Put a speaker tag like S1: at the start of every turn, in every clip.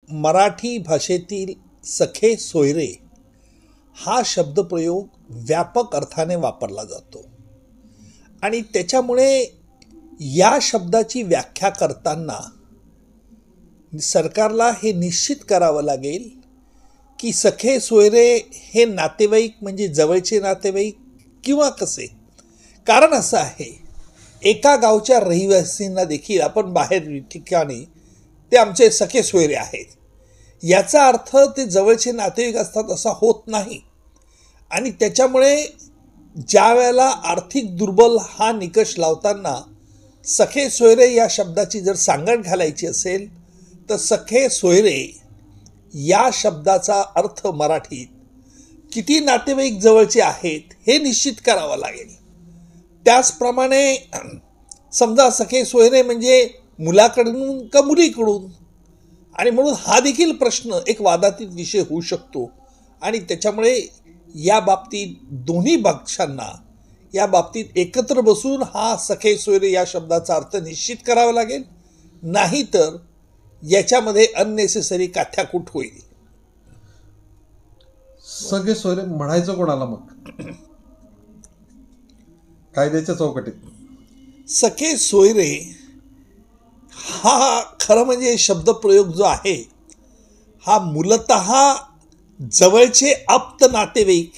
S1: मराठी भाषेतील सखे सोयरे हा शब्दप्रयोग व्यापक अर्थाने वापरला जातो आणि त्याच्यामुळे या शब्दाची व्याख्या करताना सरकारला हे निश्चित करावं लागेल की सखे सोयरे हे नातेवाईक म्हणजे जवळचे नातेवाईक किंवा कसे. कारण असं आहे, एका गावच्या रहिवासींना देखील आपण बाहेर ठिकाणी ते आमचे सखे सोयरे आहेत, याचा अर्थ ते जवळचे नातेवाईक असतात असा होत नाही. आणि त्याच्यामुळे ज्या वेळेला आर्थिक दुर्बल हा निकष लावताना सखे सोयरे या शब्दाची जर सांगड घालायची असेल तर सखे सोयरे या शब्दाचा अर्थ मराठीत किती नातेवाईक जवळचे आहेत हे निश्चित करावं लागेल. त्याचप्रमाणे समजा सखे सोयरे म्हणजे मुलाकडून का मुलीकडून, आणि म्हणून हा देखील प्रश्न एक वादातीत विषय होऊ शकतो. आणि त्याच्यामुळे या बाबतीत दोन्ही पक्षांना या बाबतीत एकत्र बसून हा सखे सोयरे या शब्दाचा अर्थ निश्चित करावा लागेल, नाहीतर याच्यामध्ये अननेसेसरी काथ्याकूट होईल.
S2: सगळे सोयरे म्हणायचं कोणाला मग कायद्याच्या चौकटीत?
S1: सखे सोयरे हा खरं म्हणजे शब्दप्रयोग जो आहे हा मूलतः जवळचे आप्त नातेवाईक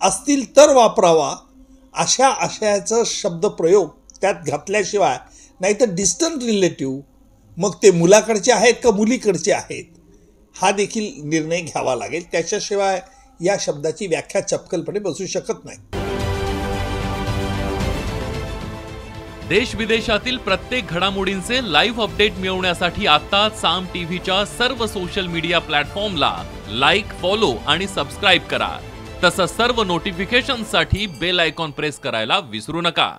S1: असतील तर वापरावा अशा आशयाचा शब्दप्रयोग त्यात घातल्याशिवाय, नाहीतर डिस्टंट रिलेटिव्ह मग ते मुलाकडचे आहेत का मुलीकडचे आहेत हा देखील निर्णय घ्यावा लागेल. त्याच्याशिवाय या शब्दाची व्याख्या चपकलपणे बसू शकत नाही.
S3: देश विदेशातील प्रत्येक घडामोडींचे लाईव्ह अपडेट मिळवण्यासाठी आता साम टीव्हीच्या सर्व सोशल मीडिया प्लॅटफॉर्मला लाईक, फॉलो आणि सबस्क्राईब करा. तसंच सर्व नोटिफिकेशनसाठी बेल आयकॉन प्रेस करायला विसरू नका.